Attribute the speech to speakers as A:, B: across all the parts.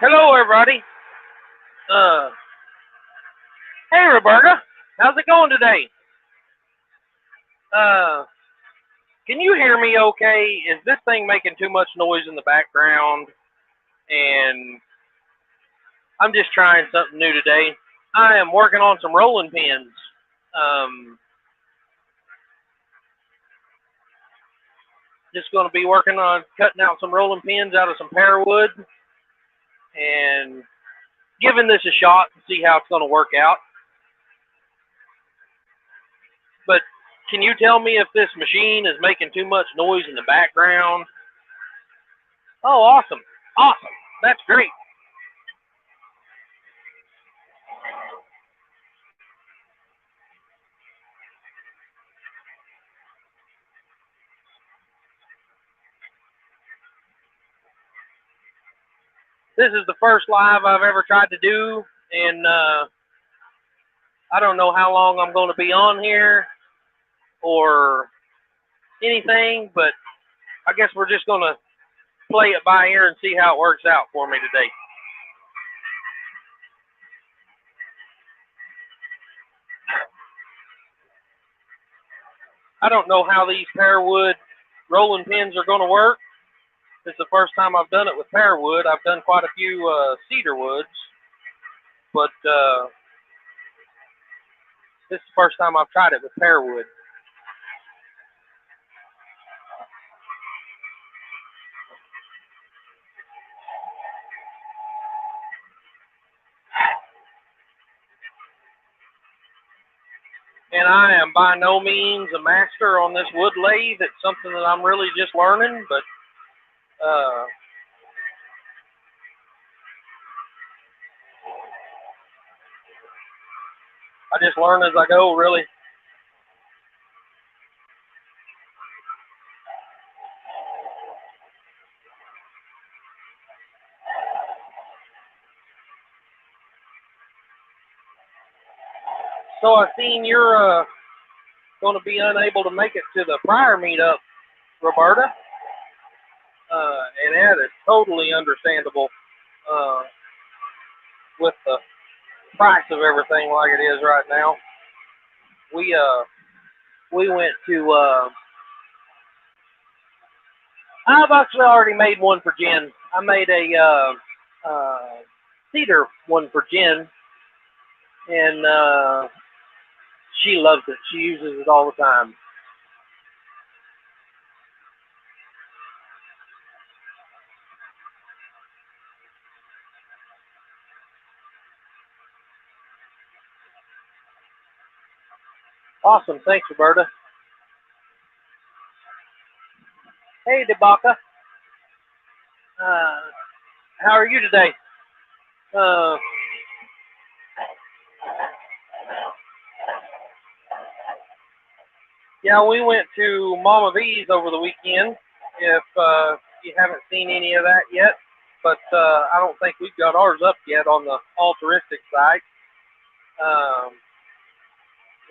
A: Hello, everybody. Uh, hey, Roberta. How's it going today? Uh, can you hear me okay? Is this thing making too much noise in the background? And I'm just trying something new today. I am working on some rolling pins. Um, just going to be working on cutting out some rolling pins out of some pear wood and giving this a shot to see how it's going to work out. But can you tell me if this machine is making too much noise in the background? Oh, awesome. Awesome. That's great. This is the first live I've ever tried to do, and I don't know how long I'm going to be on here or anything, but I guess we're just going to play it by ear and see how it works out for me today. I don't know how these pear wood rolling pins are going to work. This is the first time I've done it with pear wood. I've done quite a few cedar woods, but this is the first time I've tried it with pear wood. And I am by no means a master on this wood lathe. It's something that I'm really just learning, but I just learn as I go, really. So I seen you're going to be unable to make it to the prior meetup, Roberta, and that is totally understandable with the price of everything like it is right now. We went to I've actually already made one for Jen. I made a cedar one for Jen, and she loves it. She uses it all the time. Awesome. Thanks, Roberta. Hey, Debaka. How are you today? Uh, yeah, we went to Mama V's over the weekend. If you haven't seen any of that yet, but I don't think we've got ours up yet on the altruistic site. Um,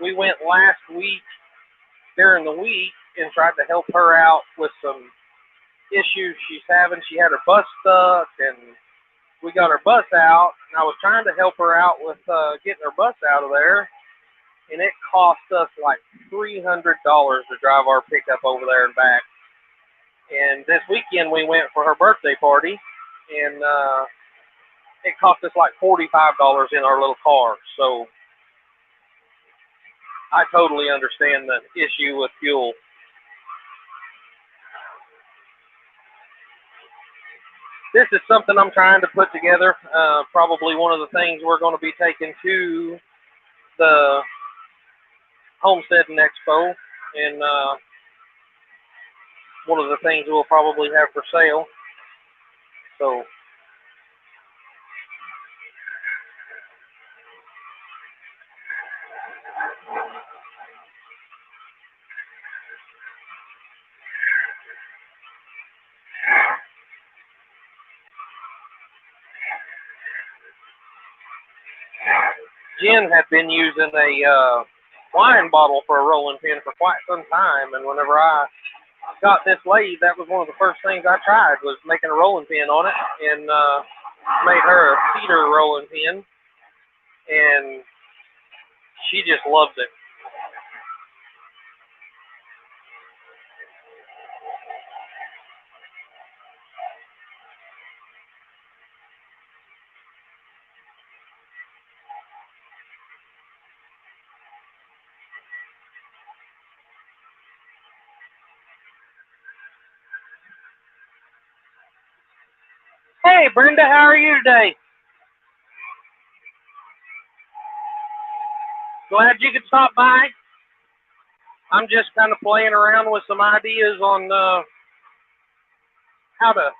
A: we went last week during the week and tried to help her out with some issues she's having. She had her bus stuck, and we got her bus out, and I was trying to help her out with getting her bus out of there, and it cost us like $300 to drive our pickup over there and back. And this weekend we went for her birthday party, and it cost us like $45 in our little car. So I totally understand the issue with fuel. This is something I'm trying to put together. Probably one of the things we're going to be taking to the Homesteading Expo, and one of the things we'll probably have for sale. So Jen had been using a wine bottle for a rolling pin for quite some time, and whenever I got this lathe, that was one of the first things I tried was making a rolling pin on it, and made her a cedar rolling pin, and she just loves it. Hey, Brenda, how are you today? Glad you could stop by. I'm just kind of playing around with some ideas on how to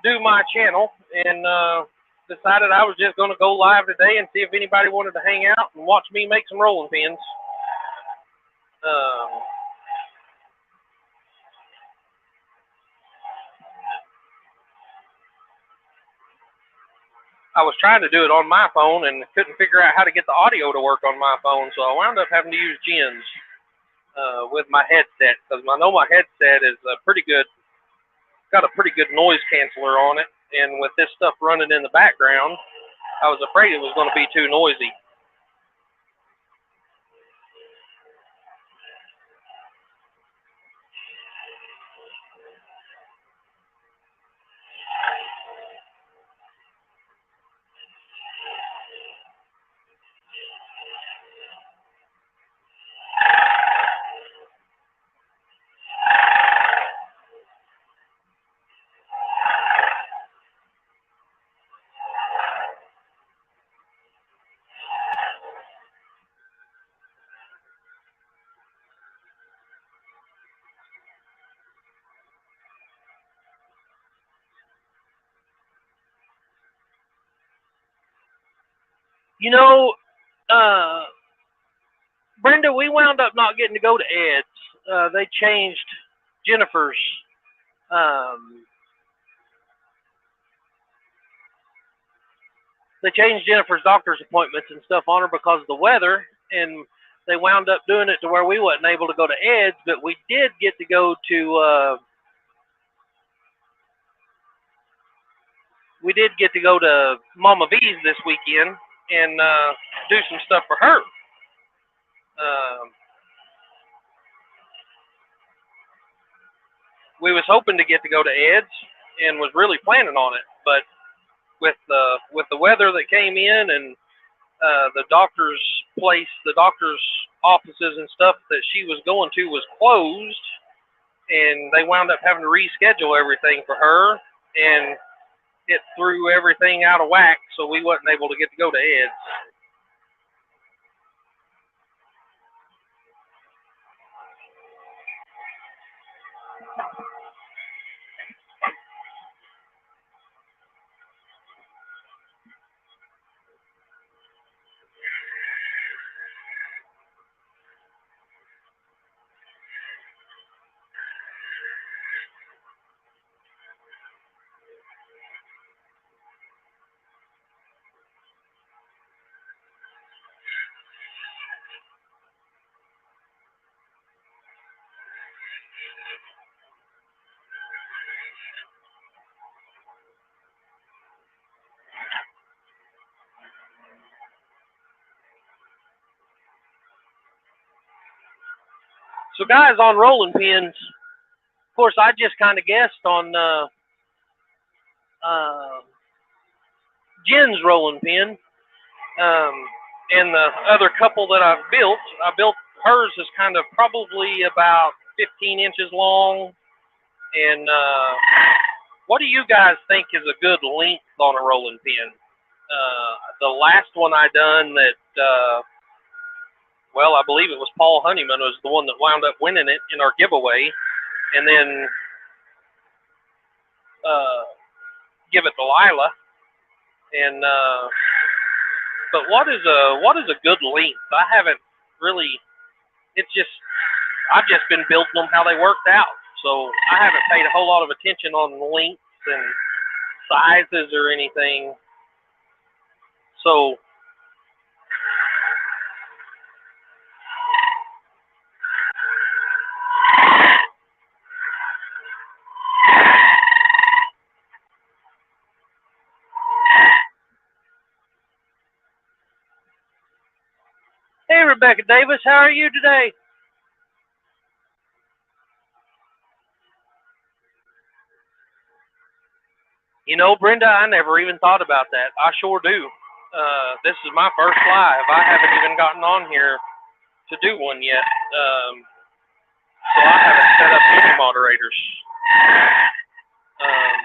A: do my channel, and decided I was just going to go live today and see if anybody wanted to hang out and watch me make some rolling pins. Um, I was trying to do it on my phone and couldn't figure out how to get the audio to work on my phone, so I wound up having to use Jen's with my headset, because I know my headset is pretty good, got a pretty good noise canceller on it, and with this stuff running in the background, I was afraid it was going to be too noisy. You know, Brenda, we wound up not getting to go to Ed's. They changed Jennifer's um, doctor's appointments and stuff on her because of the weather, and they wound up doing it to where we wasn't able to go to Ed's, but we did get to go to Mama V's this weekend and do some stuff for her. Um, we was hoping to get to go to Ed's and was really planning on it, but with the weather that came in and the doctor's offices and stuff that she was going to was closed, and they wound up having to reschedule everything for her, and it threw everything out of whack, so we wasn't able to get to go to Ed's. So, guys, on rolling pins, of course, I just kind of guessed on Jen's rolling pin, and the other couple that I built hers is kind of probably about 15 inches long. And what do you guys think is a good length on a rolling pin? The last one I done that, I believe it was Paul Honeyman was the one that wound up winning it in our giveaway, and then give it to Lila. And but what is a good length? I haven't really. It's just I've just been building them how they worked out, so I haven't paid a whole lot of attention on lengths and sizes or anything. So Rebecca Davis. How are you today? You know, Brenda, I never even thought about that. I sure do. This is my first live. I haven't even gotten on here to do one yet. So I haven't set up any moderators. Um,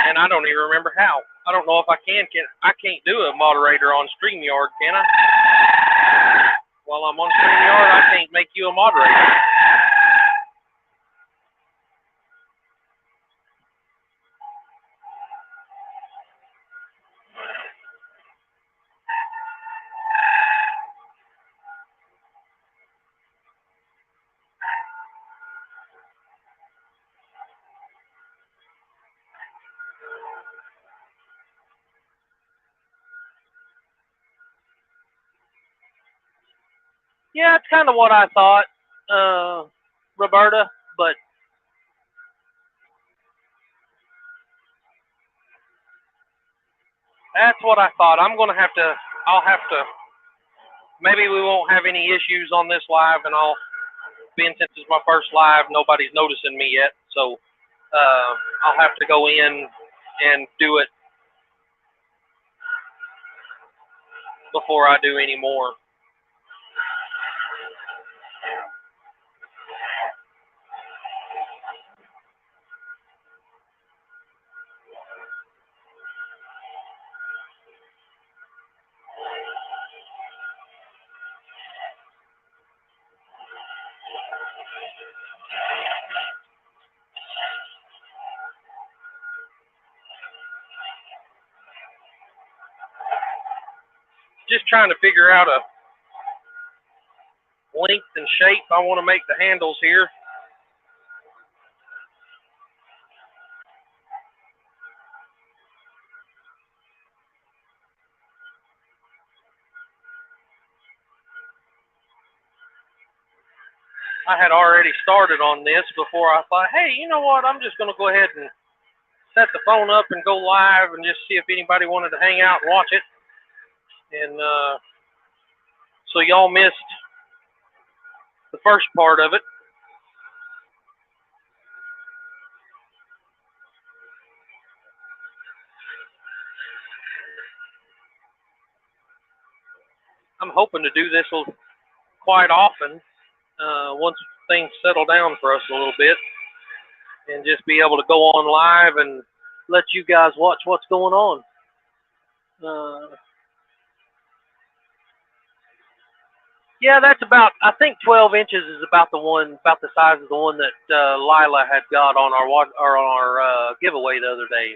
A: and I don't even remember how. I don't know if I can. I can't do a moderator on StreamYard, can I? While I'm on StreamYard, I can't make you a moderator. Yeah, it's kind of what I thought, Roberta, but that's what I thought. I'll have to, maybe we won't have any issues on this live, and being since it's my first live, nobody's noticing me yet, so I'll have to go in and do it before I do any more. Just trying to figure out a length and shape I want to make the handles here. I had already started on this before I thought, hey, you know what? I'm just going to go ahead and set the phone up and go live and just see if anybody wanted to hang out and watch it. And so y'all missed the first part of it. I'm hoping to do this quite often once things settle down for us a little bit, and just be able to go on live and let you guys watch what's going on. Yeah, that's about, I think 12 inches is about the size of the one that Lila had got on our giveaway the other day.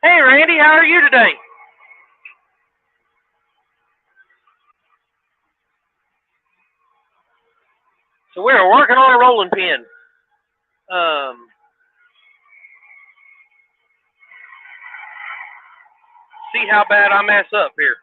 A: Hey, Randy, how are you today? So we're working on a rolling pin. See how bad I mess up here.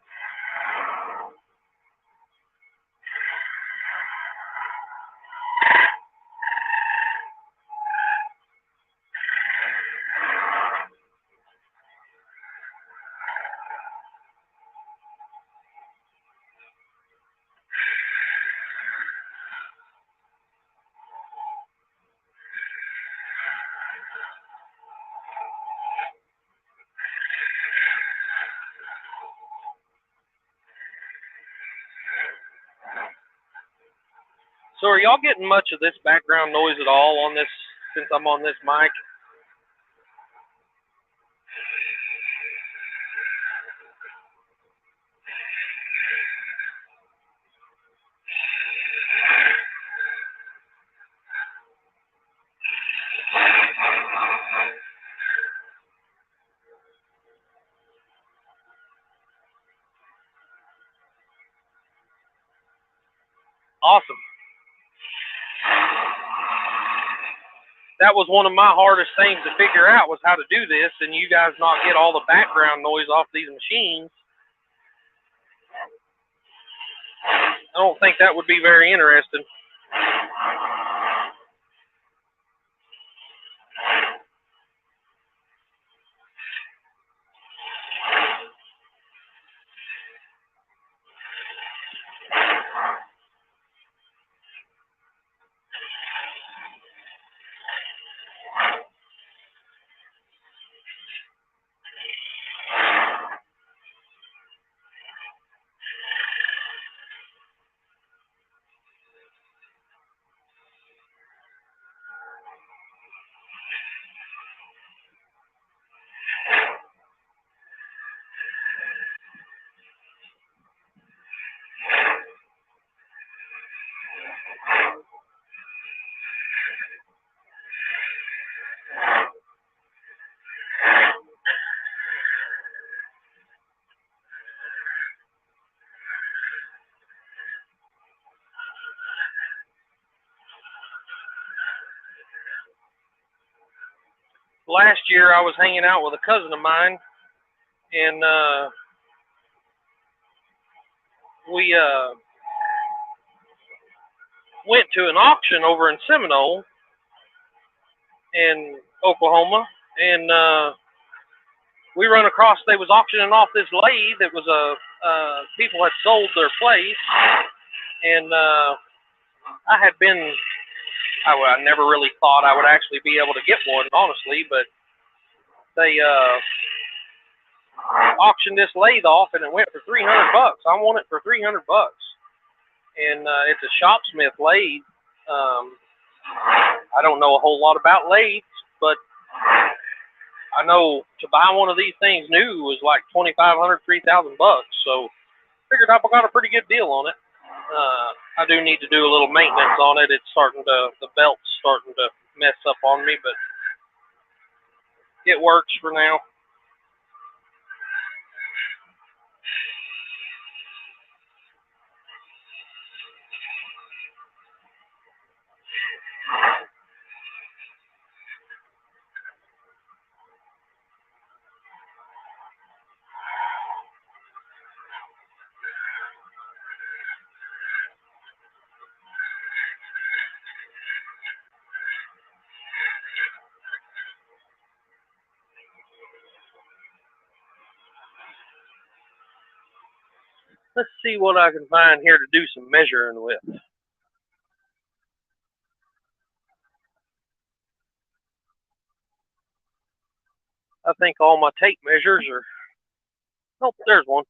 A: So are y'all getting much of this background noise at all on this, since I'm on this mic? Awesome. That was one of my hardest things to figure out, was how to do this, and you guys not get all the background noise off these machines. I don't think that would be very interesting. last year I was hanging out with a cousin of mine, and we went to an auction over in Seminole in Oklahoma, and we run across, they was auctioning off this lathe that was people had sold their place, and I had been, I never really thought I would actually be able to get one, honestly, but they auctioned this lathe off, and it went for $300. I want it for $300, and it's a shopsmith lathe. I don't know a whole lot about lathes, but I know to buy one of these things new was like $2,500, $3,000. So figured I got a pretty good deal on it. I do need to do a little maintenance on it. It's starting to, the belt's starting to mess up on me, but it works for now. Let's see what I can find here to do some measuring with. I think all my tape measures are, oh, there's one.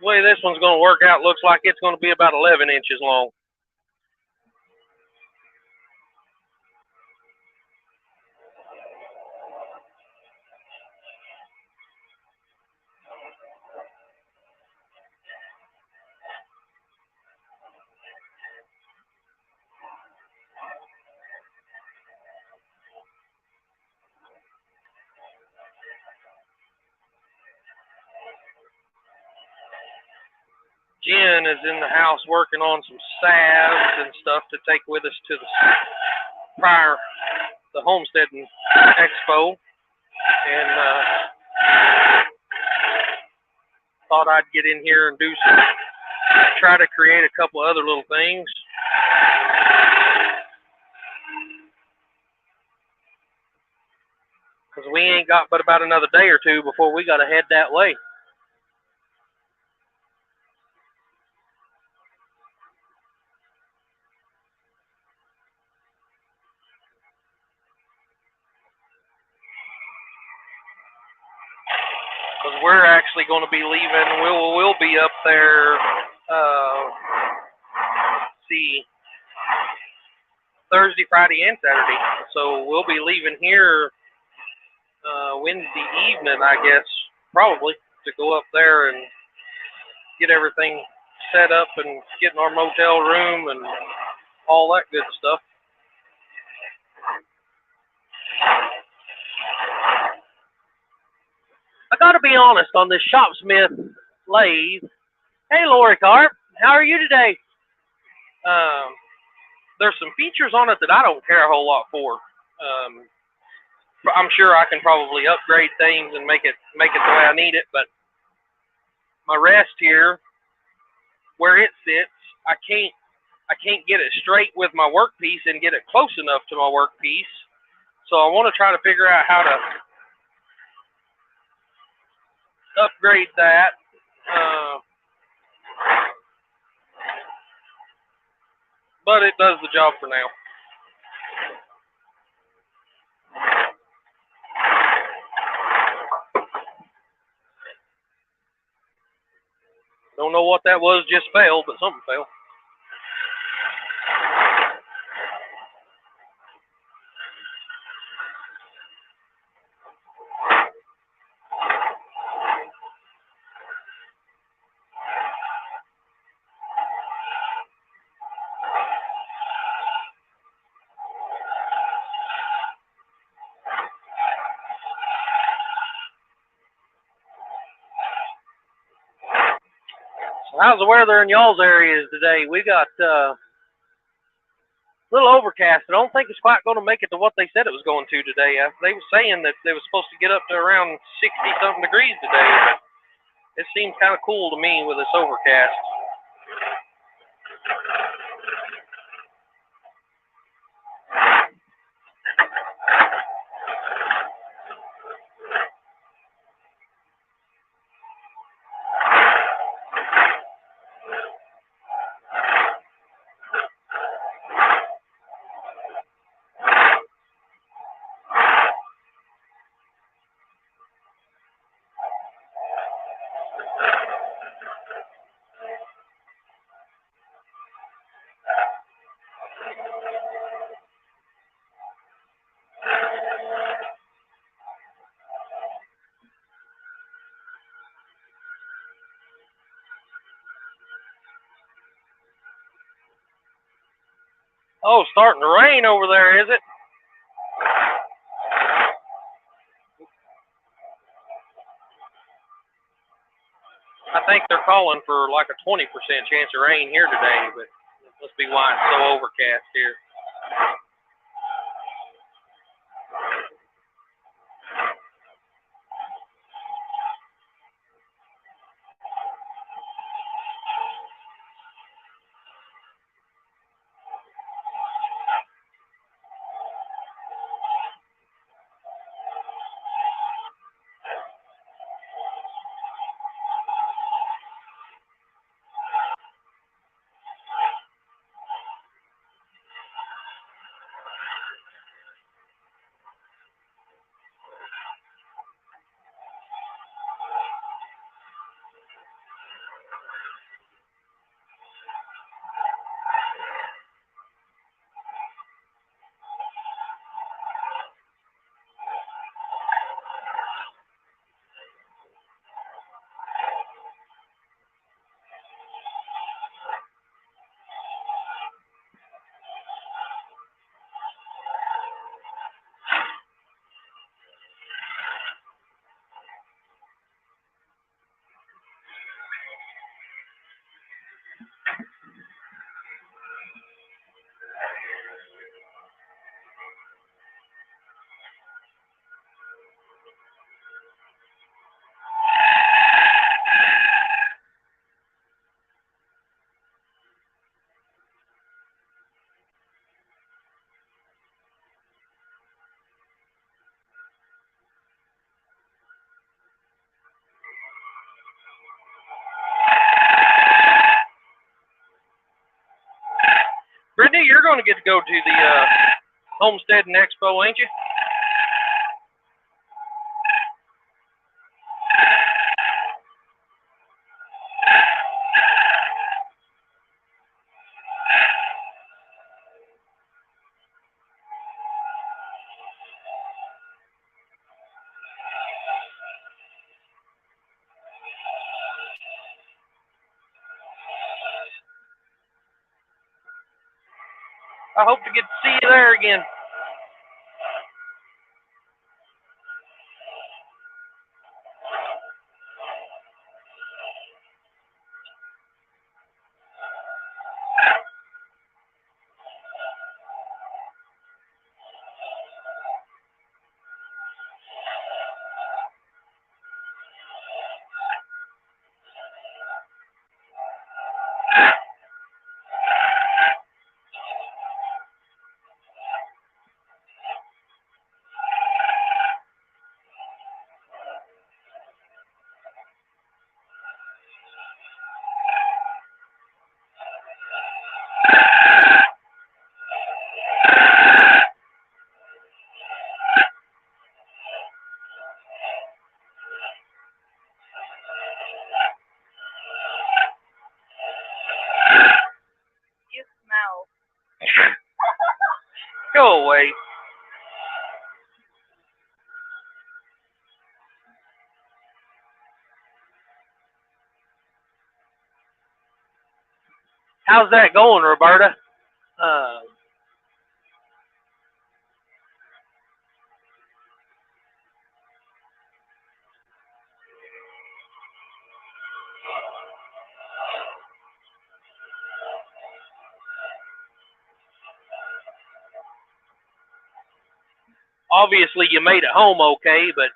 A: The way this one's going to work out looks like it's going to be about 11 inches long. Jen is in the house working on some salves and stuff to take with us to the homesteading expo, and thought I'd get in here and try to create a couple of other little things. Because we ain't got but about another day or two before we got to head that way. Because we're actually going to be leaving. We'll be up there. See, Thursday, Friday, and Saturday. So we'll be leaving here Wednesday evening, I guess, probably, to go up there and get everything set up and get in our motel room and all that good stuff. I got to be honest on this shopsmith lathe. Hey, Lori Carp, how are you today? There's some features on it that I don't care a whole lot for. I'm sure I can probably upgrade things and make it the way I need it, but my rest here, where it sits, I can't get it straight with my workpiece and get it close enough to my workpiece. So I want to try to figure out how to upgrade that. But it does the job for now. Don't know what that was, just fell, but something fell. How's the weather in y'all's areas today? We got a little overcast. I don't think it's quite going to make it to what they said it was going to today. They were saying that they were supposed to get up to around 60-something degrees today, but it seems kind of cool to me with this overcast. Oh, starting to rain over there, is it? I think they're calling for like a 20% chance of rain here today, but it must be why it's so overcast here. Brittany, you're going to get to go to the Homestead and Expo, ain't you? I hope to get to see you there again.
B: You smell.
A: Go away. How's that going, Roberta? Uh, obviously you made it home okay, but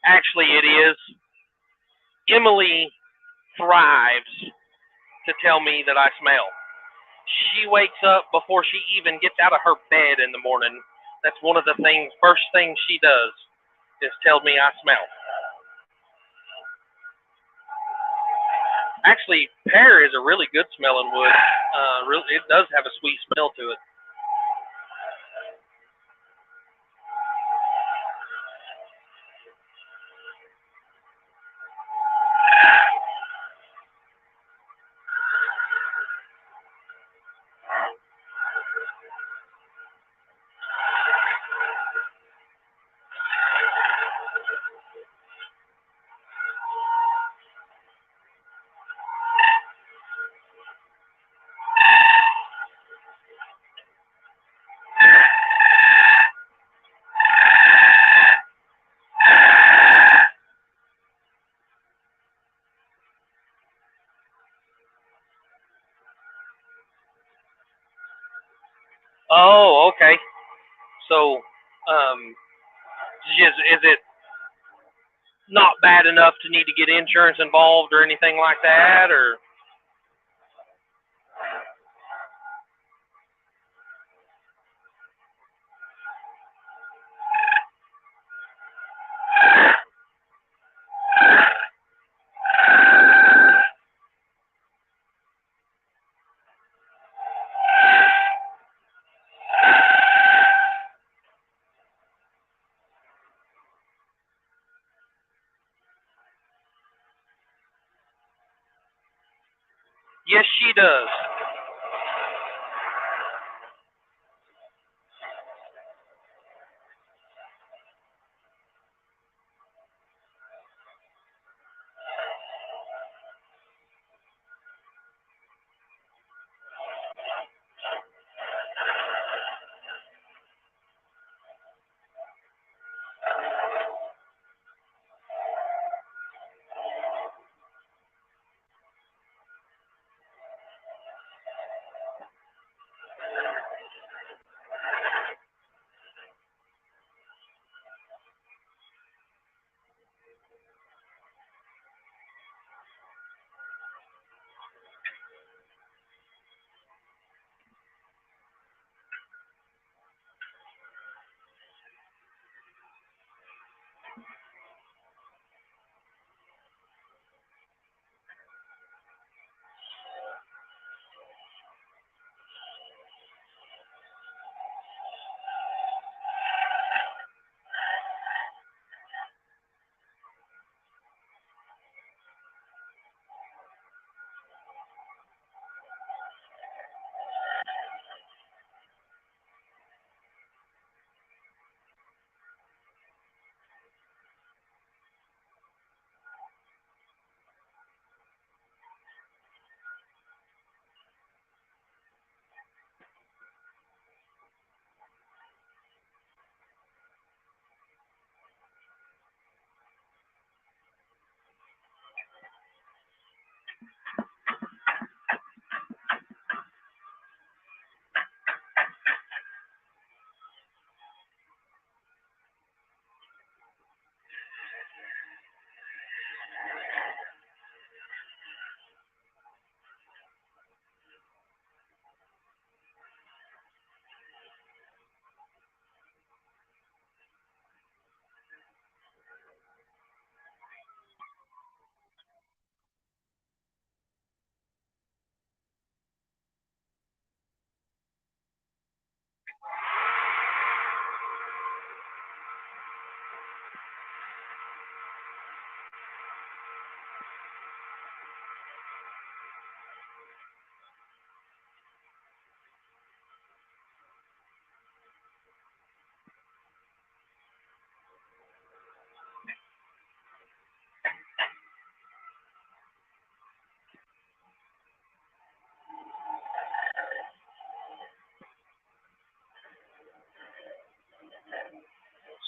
A: actually it is. Emily thrives to tell me that I smell. She wakes up before she even gets out of her bed in the morning. That's one of the first things she does is tell me I smell. Actually, pear is a really good smelling wood. It does have a sweet smell to it. Oh, okay. So, is it not bad enough to need to get insurance involved or anything like that, or? Yes, she does.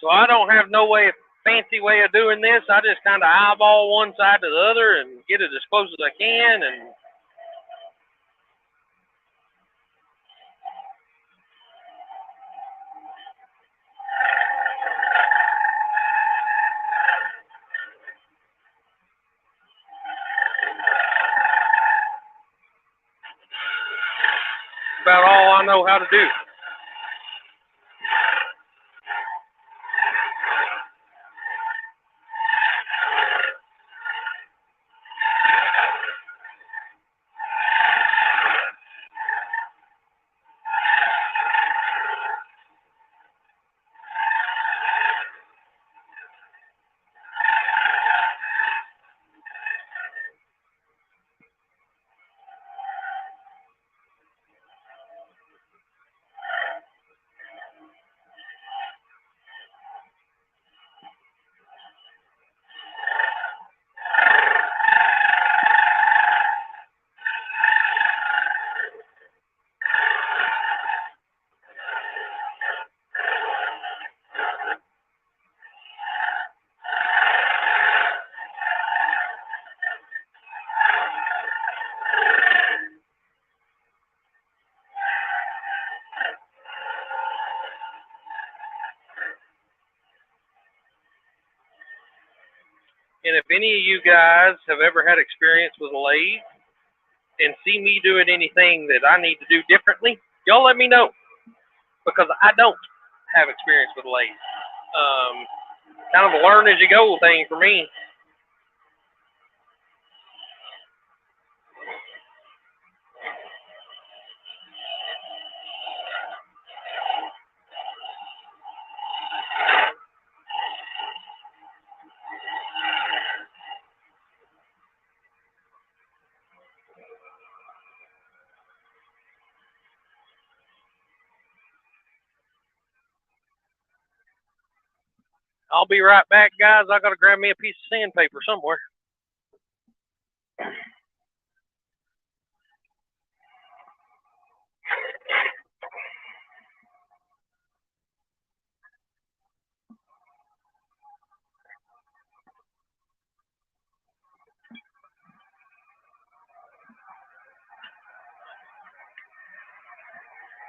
A: So I don't have no fancy way of doing this. I just kind of eyeball one side to the other and get it as close as I can. And all I know how to do. And if any of you guys have ever had experience with a lathe and see me doing anything that I need to do differently, y'all let me know, because I don't have experience with a lathe. Kind of a learn as you go thing for me. I'll be right back, guys. I gotta grab me a piece of sandpaper somewhere.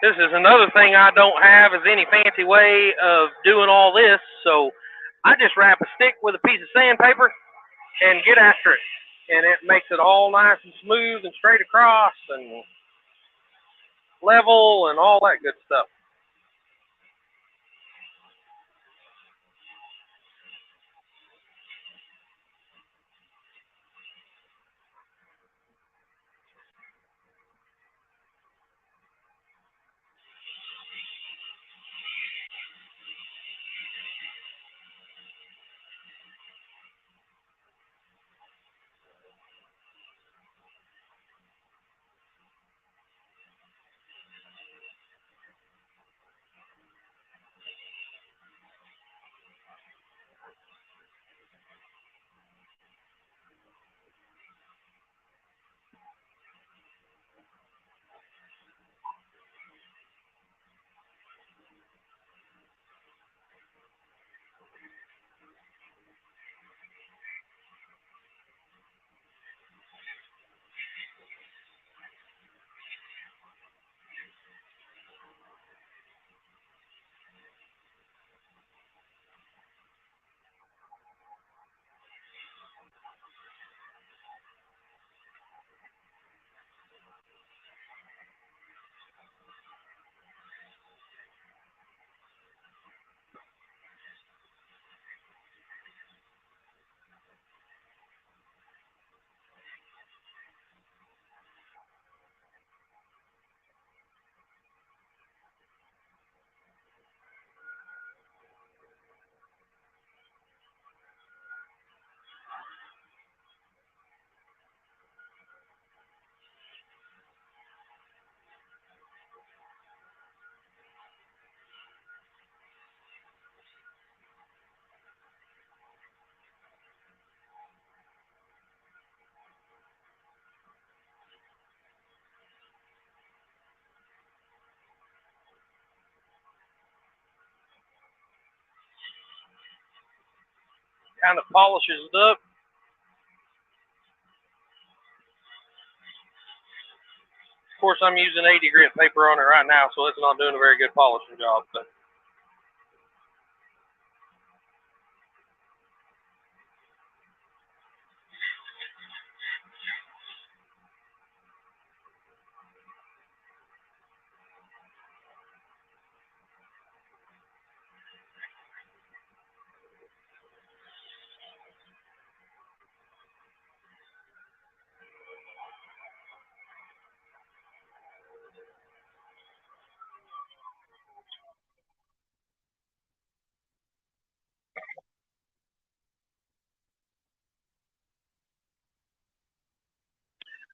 A: This is another thing I don't have is any fancy way of doing all this, so I just wrap a stick with a piece of sandpaper and get after it. And it makes it all nice and smooth and straight across and level and all that good stuff. Kind of polishes it up. Of course, I'm using 80 grit paper on it right now, so it's not doing a very good polishing job. But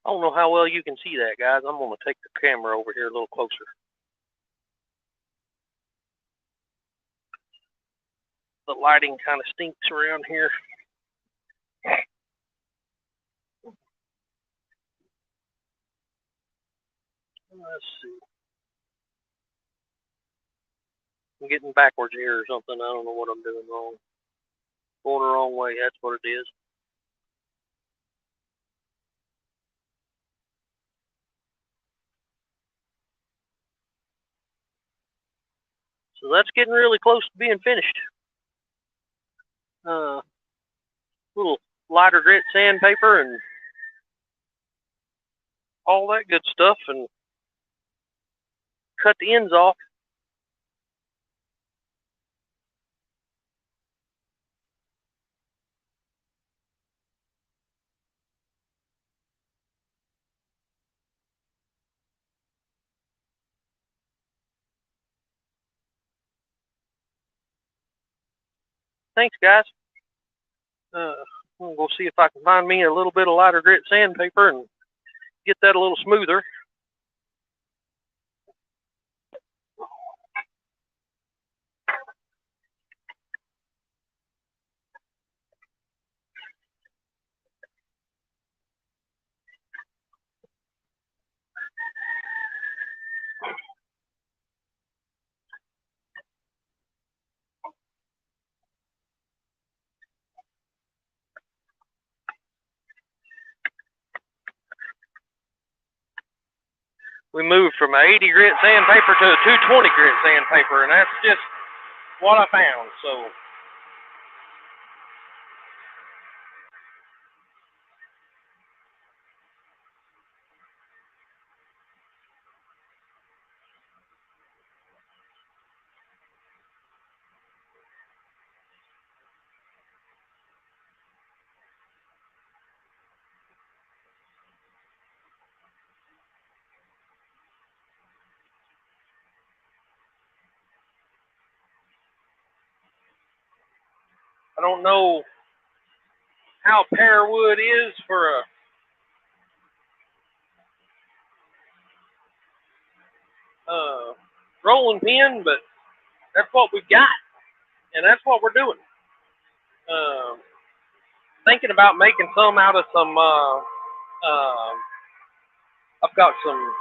A: I don't know how well you can see that, guys. I'm going to take the camera over here a little closer. The lighting kind of stinks around here. Let's see. I'm getting backwards here or something. I don't know what I'm doing wrong. Going the wrong way, that's what it is. So that's getting really close to being finished. Little lighter grit sandpaper and all that good stuff, and cut the ends off. Thanks, guys. I'm gonna go see if I can find me a little bit of lighter grit sandpaper and get that a little smoother. We moved from an 80 grit sandpaper to a 220 grit sandpaper, and that's just what I found. So I don't know how pear wood is for a rolling pin, but that's what we've got, and that's what we're doing. Thinking about making some out of some. I've got some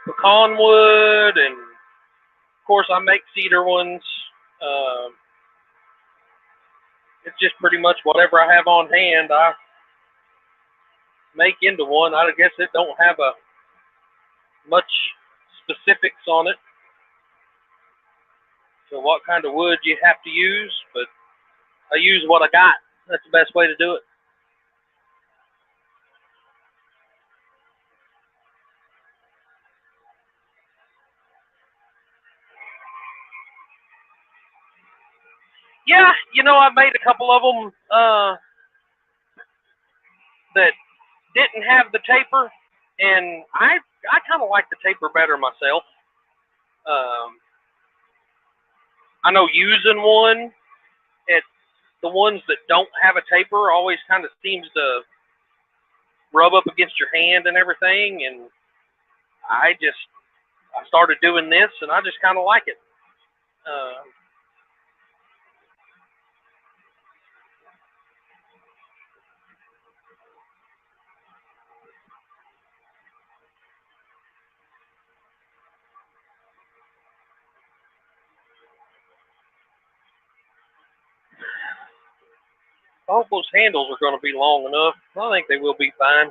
A: pecan wood, and of course I make cedar ones. It's just pretty much whatever I have on hand, I make into one. I guess it don't have a much specifics on it. So what kind of wood you have to use, but I use what I got. That's the best way to do it. Yeah, I made a couple of them that didn't have the taper, and I kind of like the taper better myself. I know using one, it the ones that don't have a taper always kind of seems to rub up against your hand and everything, and I started doing this, and I just kind of like it. Uh, I hope those handles are going to be long enough. I think they will be fine.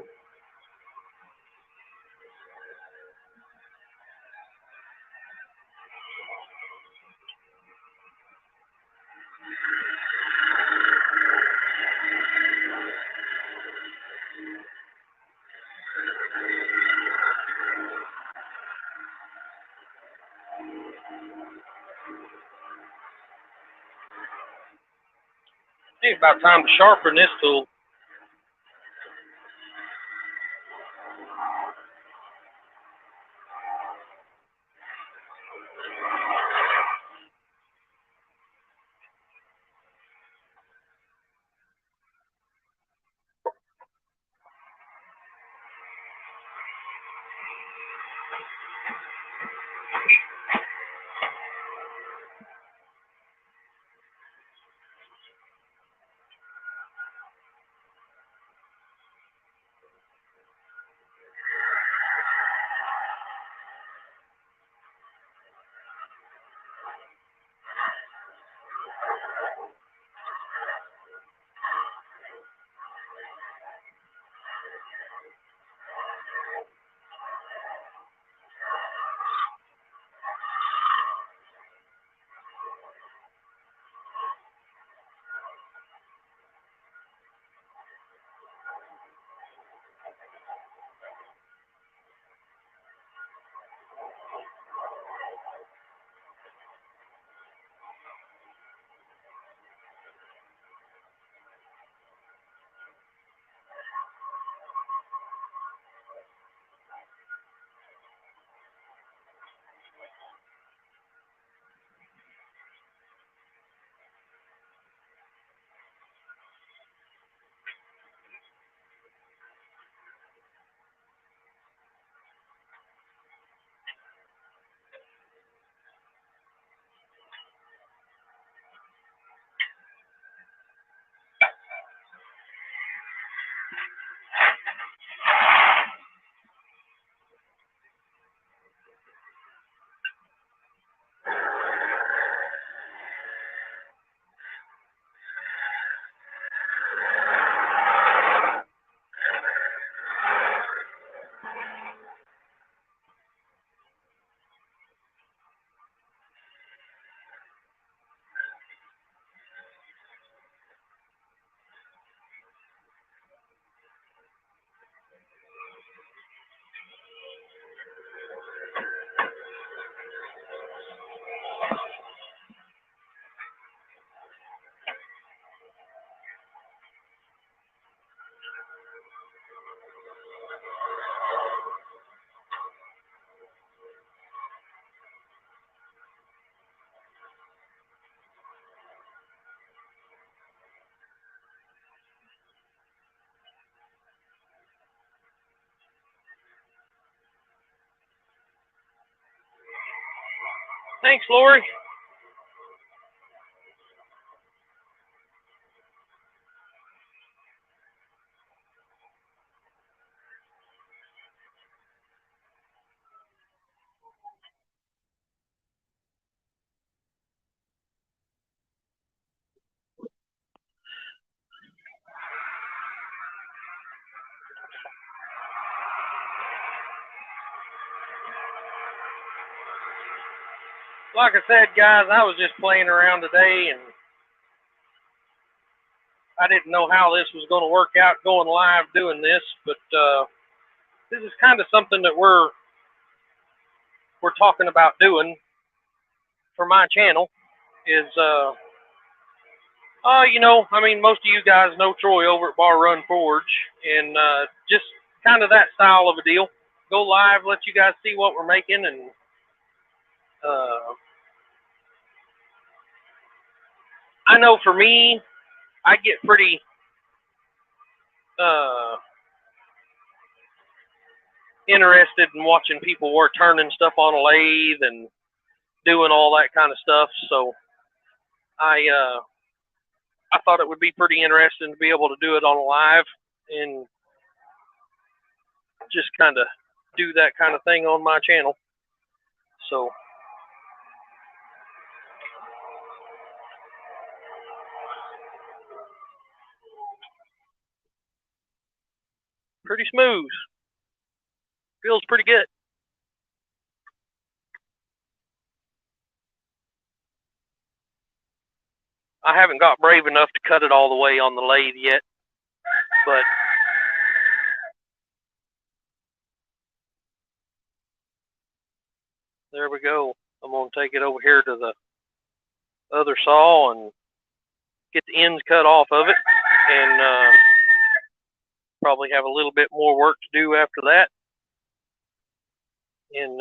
A: It's about time to sharpen this tool. Thanks, Lori. Like I said, guys, I was just playing around today, and I didn't know how this was going to work out going live doing this, but this is kind of something that we're talking about doing for my channel. Is I mean, most of you guys know Troy over at Bar Run Forge, and just kind of that style of a deal. Go live, let you guys see what we're making, and I know for me, I get pretty interested in watching people work turning stuff on a lathe and doing all that kind of stuff. So I thought it would be pretty interesting to be able to do it on a live and just kind of do that kind of thing on my channel. So pretty smooth. Feels pretty good. I haven't got brave enough to cut it all the way on the lathe yet, but there we go. I'm going to take it over here to the other saw and get the ends cut off of it, and probably have a little bit more work to do after that. And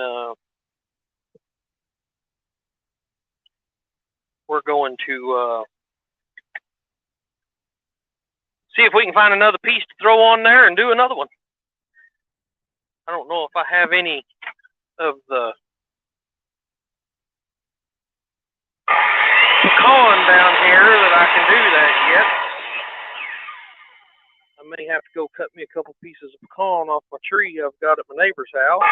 A: we're going to see if we can find another piece to throw on there and do another one. I don't know if I have any of the pecan down here that I can do that yet. I may have to go cut me a couple pieces of pecan off my tree I've got at my neighbor's house.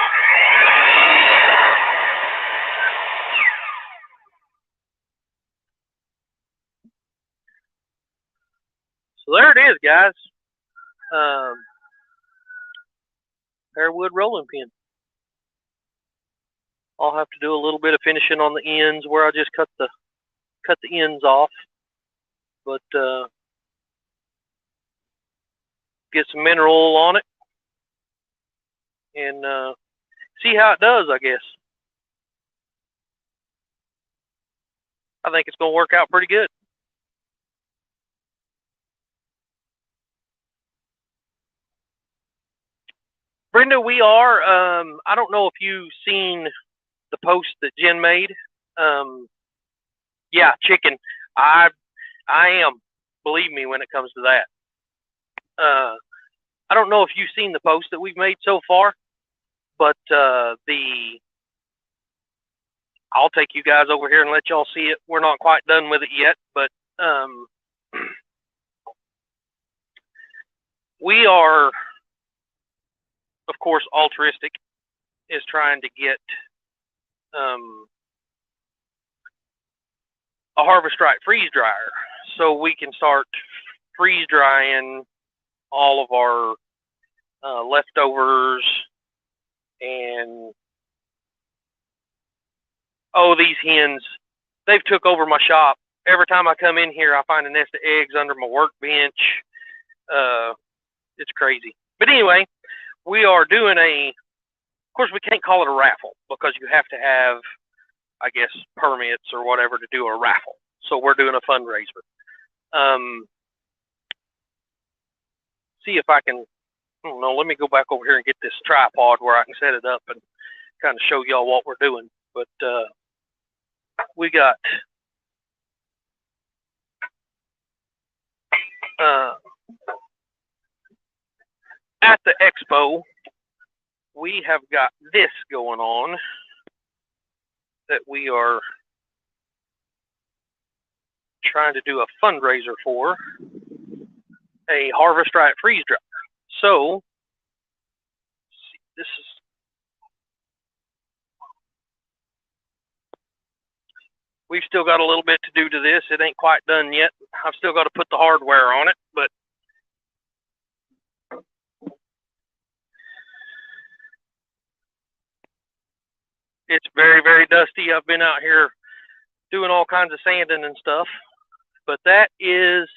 A: So there it is, guys. Pear wood rolling pin. I'll have to do a little bit of finishing on the ends where I just cut the ends off, but get some mineral oil on it and see how it does, I guess. I think it's going to work out pretty good. Brenda, we are, I don't know if you've seen the post that Jen made. Yeah, chicken. I am, believe me, when it comes to that. I don't know if you've seen the post that we've made so far, but I'll take you guys over here and let y'all see it. We're not quite done with it yet, but we are, of course, Altruistic is trying to get a Harvest Right freeze dryer so we can start freeze drying all of our leftovers. And these hens, they've took over my shop. Every time I come in here, I find a nest of eggs under my workbench. It's crazy. But anyway, we are doing of course, we can't call it a raffle because you have to have, I guess, permits or whatever to do a raffle. So we're doing a fundraiser. See if I can, I don't know, let me go back over here and get this tripod where I can set it up and kind of show y'all what we're doing. But we got at the expo, we have got this going on. that we are trying to do a fundraiser for, a Harvest Right freeze dryer. So this is we've still got a little bit to do to this. It ain't quite done yet. I've still got to put the hardware on it, but it's very, very dusty. I've been out here doing all kinds of sanding and stuff. But that is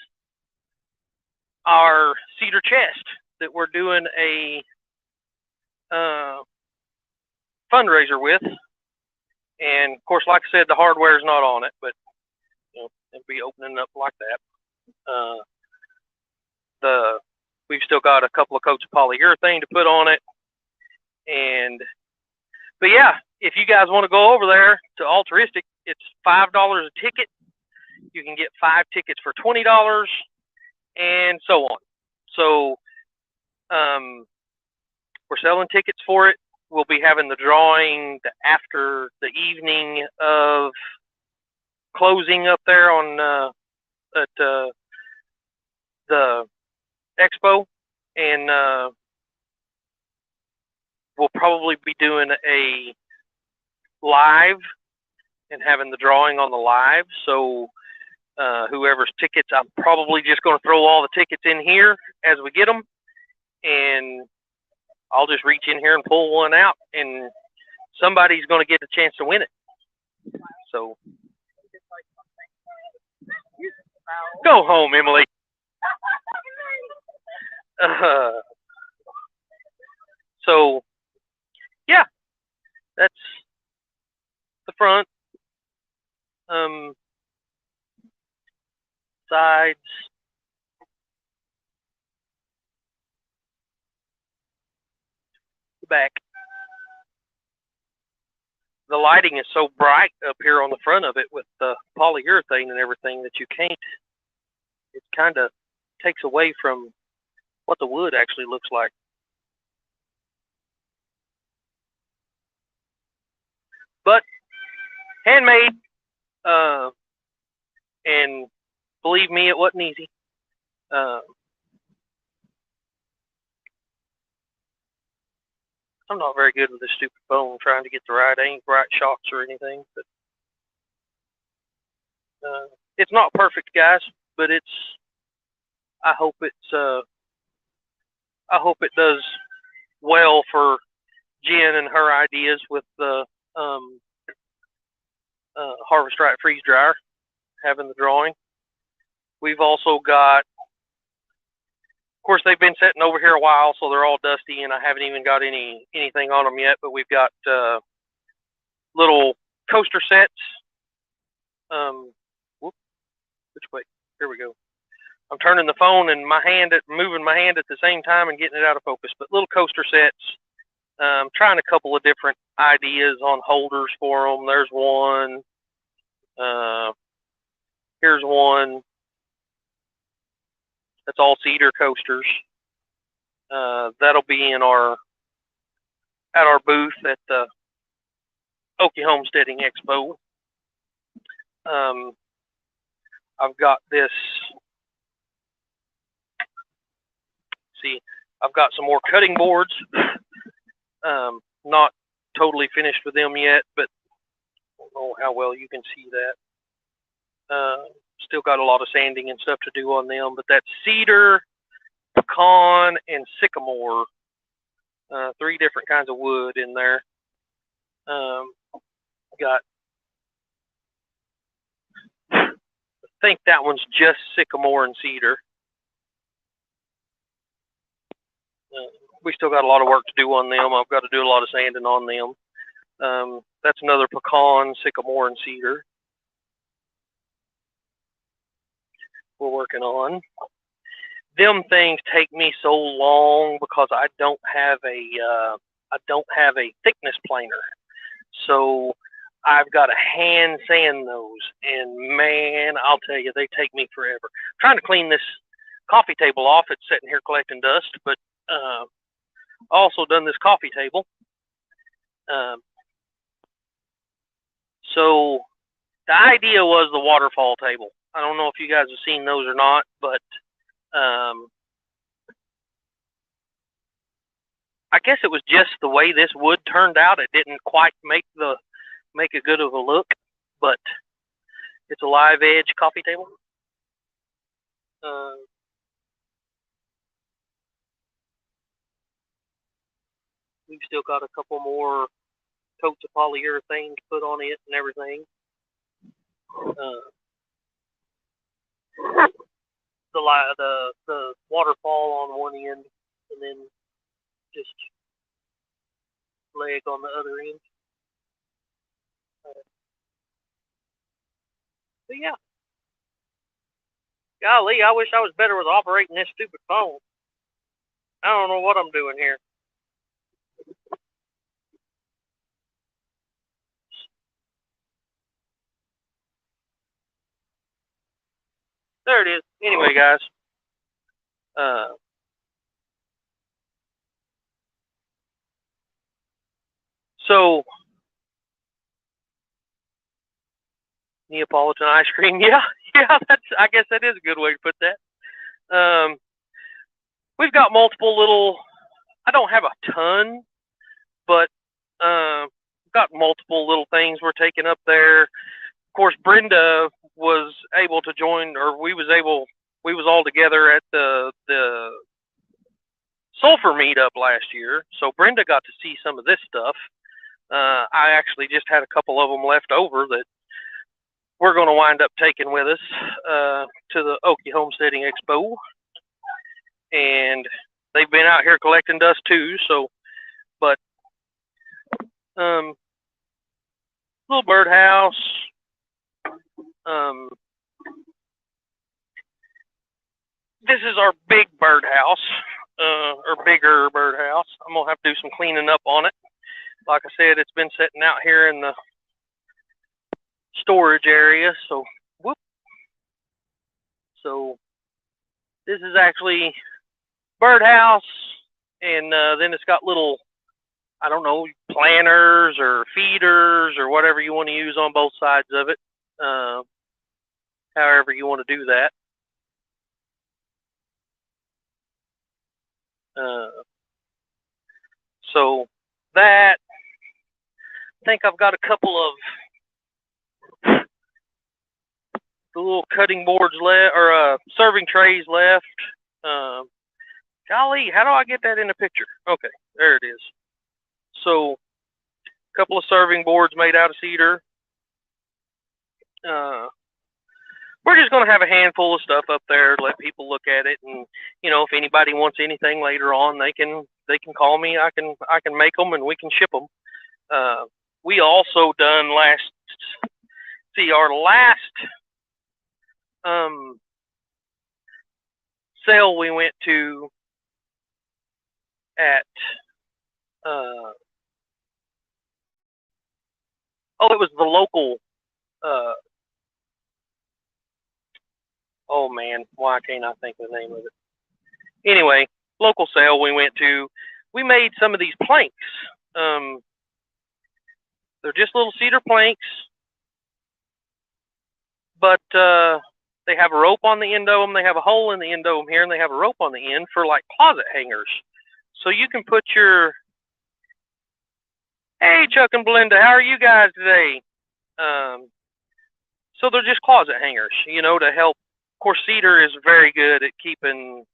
A: our cedar chest that we're doing a fundraiser with. And of course, like I said, the hardware is not on it, but it'll be opening up like that. We've still got a couple of coats of polyurethane to put on it. But yeah, if you guys want to go over there to Altruistic, it's $5 a ticket. You can get 5 tickets for $20, and so on. So we're selling tickets for it. We'll be having the drawing after the evening of closing up there on at the expo, and we'll probably be doing a live and having the drawing on the live. So whoever's tickets, I'm probably just going to throw all the tickets in here as we get them, and I'll just reach in here and pull one out, and somebody's going to get a chance to win it. So go home, Emily. So yeah, that's the front, sides, the back. The lighting is so bright up here on the front of it with the polyurethane and everything that you can't, it kind of takes away from what the wood actually looks like. But handmade, and believe me, it wasn't easy. I'm not very good with this stupid phone trying to get the right shots or anything, but it's not perfect, guys, but I hope it does well for Jen and her ideas with the Harvest Right freeze dryer, having the drawing. We've also got, of course, they've been sitting over here a while, so they're all dusty, and I haven't even got anything on them yet, but we've got little coaster sets. Which way? Here we go. I'm turning the phone and moving my hand at the same time and getting it out of focus. But little coaster sets. Trying a couple of different ideas on holders for them. There's one. Here's one. That's all cedar coasters. That'll be at our booth at the Okie Homesteading Expo. I've got this. See, I've got some more cutting boards. Not totally finished with them yet, but I don't know how well you can see that. Still got a lot of sanding and stuff to do on them, but that's cedar, pecan, and sycamore. 3 different kinds of wood in there. I think that one's just sycamore and cedar. We still got a lot of work to do on them. I've got to do a lot of sanding on them. That's another pecan, sycamore, and cedar we're working on. Them things take me so long because I don't have a thickness planer, so I've got to hand sand those, and man, I'll tell you, they take me forever. I'm trying to clean this coffee table off. It's sitting here collecting dust, but also done this coffee table. So the idea was the waterfall table. I don't know if you guys have seen those or not, but I guess it was just the way this wood turned out. It didn't quite make a good of a look, but it's a live edge coffee table. We've still got a couple more coats of polyurethane to put on it and everything. The waterfall on one end, and then just leg on the other end. But yeah, golly, I wish I was better with operating this stupid phone. I don't know what I'm doing here. There it is. Anyway, guys. So Neapolitan ice cream. Yeah, I guess that is a good way to put that. We've got multiple little. I don't have a ton, but we've got multiple little things we're taking up there. Of course, Brenda was able to join, or we was all together at the sulfur meetup last year. So Brenda got to see some of this stuff. I actually just had a couple of them left over that we're going to wind up taking with us to the Okie Homesteading Expo. And they've been out here collecting dust too. So, but little birdhouse. This is our big birdhouse, or bigger birdhouse. I'm gonna have to do some cleaning up on it. Like I said, it's been sitting out here in the storage area. So, whoop. So this is actually birdhouse, and then it's got little, I don't know, planters or feeders or whatever you want to use on both sides of it. However you want to do that. So that, I think I've got a couple of the little cutting boards left, or serving trays left. Golly, how do I get that in the picture? Okay, there it is. So a couple of serving boards made out of cedar. We're just going to have a handful of stuff up there, let people look at it, and if anybody wants anything later on, they can call me. I can make them and we can ship them. We also done our last sale we went to at it was the local oh man, why can't I think of the name of it? Anyway, local sale we went to, we made some of these planks. They're just little cedar planks, but they have a rope on the end of them. They have a hole in the end of them here, and they have a rope on the end for like closet hangers. So you can put your, hey Chuck and Belinda, how are you guys today? So they're just closet hangers, to help. Of course, cedar is very good at keeping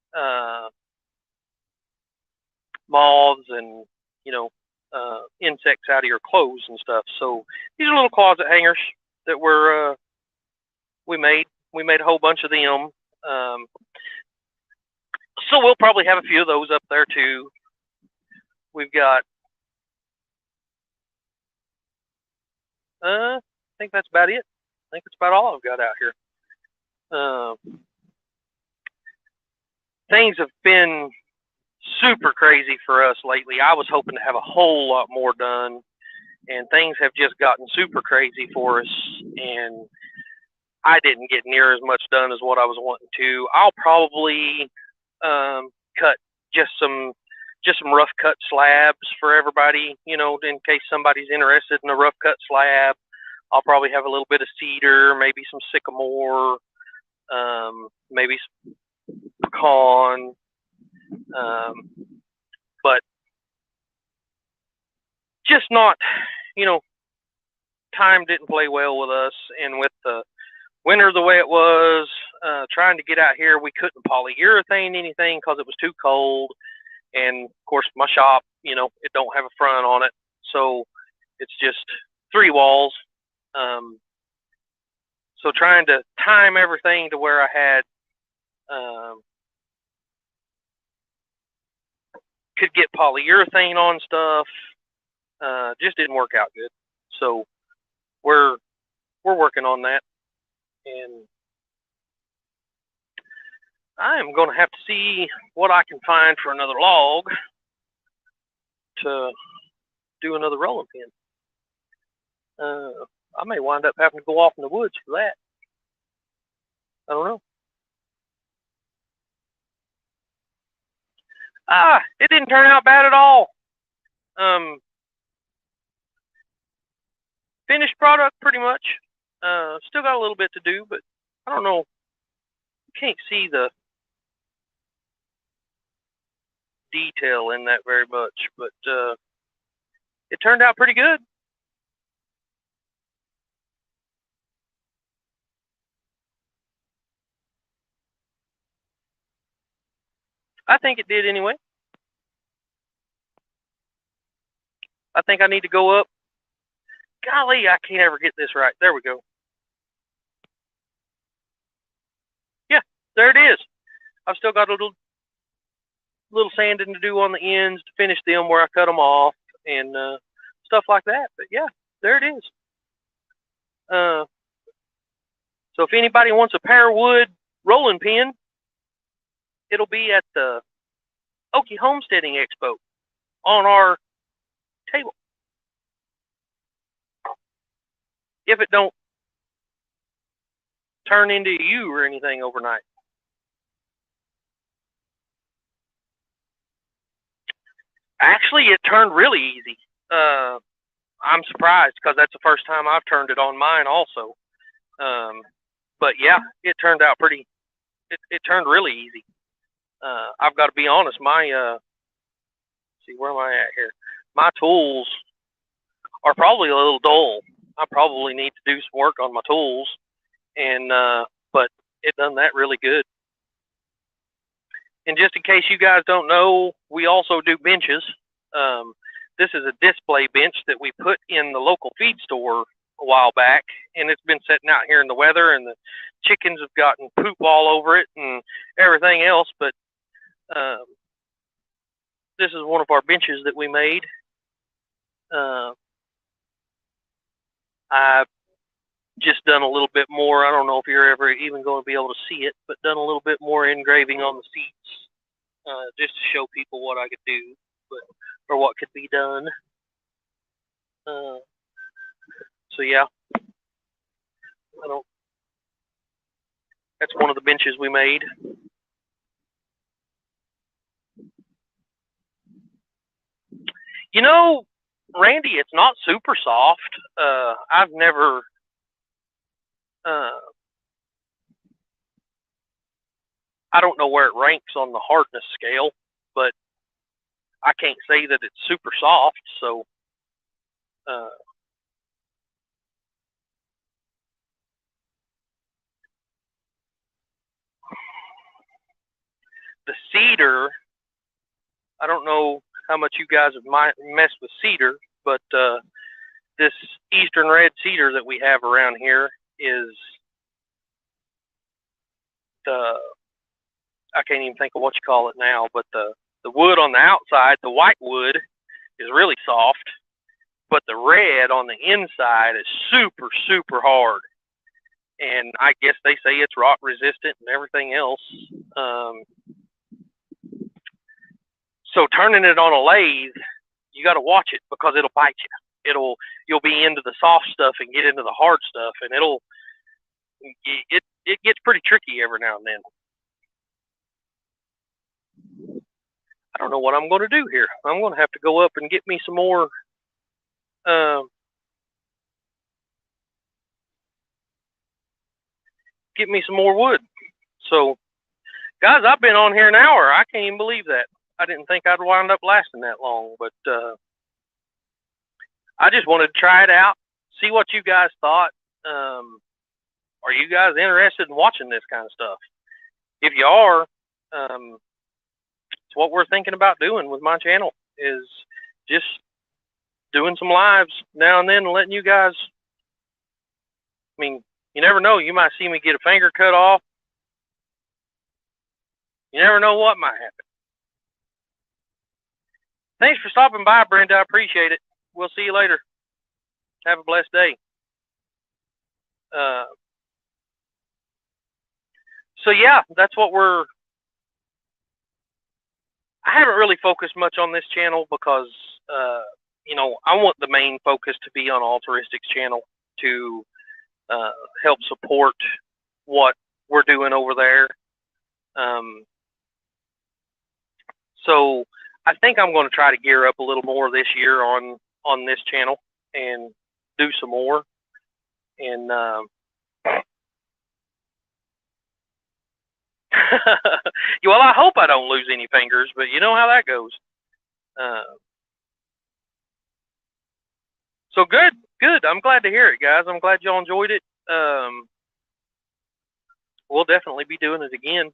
A: moths and insects out of your clothes and stuff. So these are little closet hangers that we made. We made a whole bunch of them. So we'll probably have a few of those up there too. We've got, I think that's about it. I think that's about all I've got out here. Things have been super crazy for us lately. I was hoping to have a whole lot more done, and things have just gotten super crazy for us, and I didn't get near as much done as what I was wanting to. I'll probably cut just some rough cut slabs for everybody, in case somebody's interested in a rough cut slab. I'll probably have a little bit of cedar, maybe some sycamore, maybe some pecan, but just not, you know, time didn't play well with us, and with the winter the way it was, trying to get out here, we couldn't polyurethane anything because it was too cold, and of course my shop, it don't have a front on it, so it's just 3 walls. So trying to time everything to where I had could get polyurethane on stuff just didn't work out good. So we're working on that, and I am going to have to see what I can find for another log to do another rolling pin. I may wind up having to go off in the woods for that. I don't know. It didn't turn out bad at all. Finished product pretty much. Still got a little bit to do, but I don't know. Can't see the detail in that very much, but it turned out pretty good. I think it did anyway. I think I need to go up. Golly, I can't ever get this right. There we go. Yeah, there it is. I've still got a little sanding to do on the ends to finish them where I cut them off and stuff like that. But yeah, there it is. So if anybody wants a pear wood rolling pin, it'll be at the Okie Homesteading Expo on our table. If it don't turn into you or anything overnight. Actually, it turned really easy. I'm surprised because that's the first time I've turned it on mine also. But yeah, it turned out it turned really easy. I've got to be honest, see, where am I at here? My tools are probably a little dull. I probably need to do some work on my tools, and but it done that really good. And just in case you guys don't know, we also do benches. This is a display bench that we put in the local feed store a while back, and it's been sitting out here in the weather, and the chickens have gotten poop all over it and everything else. But this is one of our benches that we made. I've just done a little bit more. I don't know if you're ever even going to be able to see it, but done a little bit more engraving on the seats just to show people what I could do, or what could be done. So yeah, that's one of the benches we made. Randy, it's not super soft. I've never I don't know where it ranks on the hardness scale, but I can't say that it's super soft. So the cedar, I don't know how much you guys have messed with cedar, but this eastern red cedar that we have around here is I can't even think of what you call it now, but the wood on the outside, the white wood, is really soft, but the red on the inside is super, super hard. And I guess they say it's rot resistant and everything else. So turning it on a lathe, you got to watch it because it'll bite you. You'll be into the soft stuff and get into the hard stuff, and it gets pretty tricky every now and then. I don't know what I'm going to do here. I'm going to have to go up and get me some more get me some more wood. So, guys, I've been on here an hour. I can't even believe that. I didn't think I'd wind up lasting that long, but I just wanted to try it out, see what you guys thought. Are you guys interested in watching this kind of stuff? If you are, it's what we're thinking about doing with my channel, is just doing some lives now and then and letting you guys, I mean, you never know. You might see me get a finger cut off. You never know what might happen. Thanks for stopping by, Brenda. I appreciate it. We'll see you later. Have a blessed day. So yeah, that's what I haven't really focused much on this channel because, I want the main focus to be on Altruistic's channel to help support what we're doing over there. So I think I'm going to try to gear up a little more this year on this channel and do some more. And well, I hope I don't lose any fingers, but you know how that goes. So good. I'm glad to hear it, guys. I'm glad y'all enjoyed it. We'll definitely be doing it again.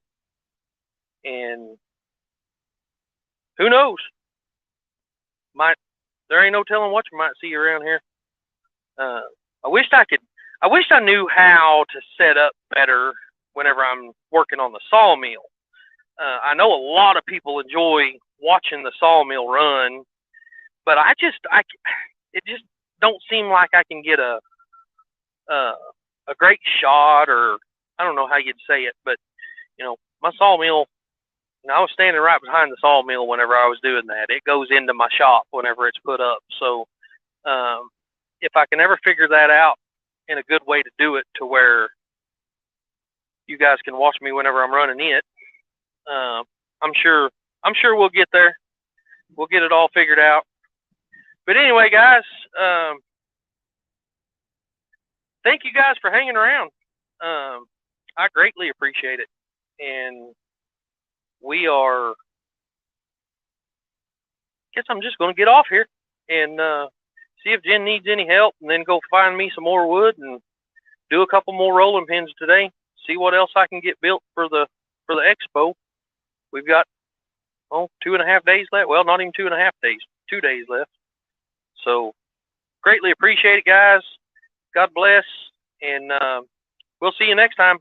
A: And who knows? There ain't no telling what you might see around here. I wished I knew how to set up better whenever I'm working on the sawmill. I know a lot of people enjoy watching the sawmill run, but it just don't seem like I can get a great shot, or I don't know how you'd say it, but my sawmill. I was standing right behind the sawmill whenever I was doing that. It goes into my shop whenever it's put up. So if I can ever figure that out in a good way to do it to where you guys can watch me whenever I'm running it, I'm sure we'll get there. We'll get it all figured out. But anyway, guys, thank you guys for hanging around. I greatly appreciate it. And guess I'm just going to get off here and see if Jen needs any help, and then go find me some more wood and do a couple more rolling pins today. See what else I can get built for the expo. We've got 2.5 days left. Well, not even 2.5 days. 2 days left. So greatly appreciate it, guys. God bless, and we'll see you next time.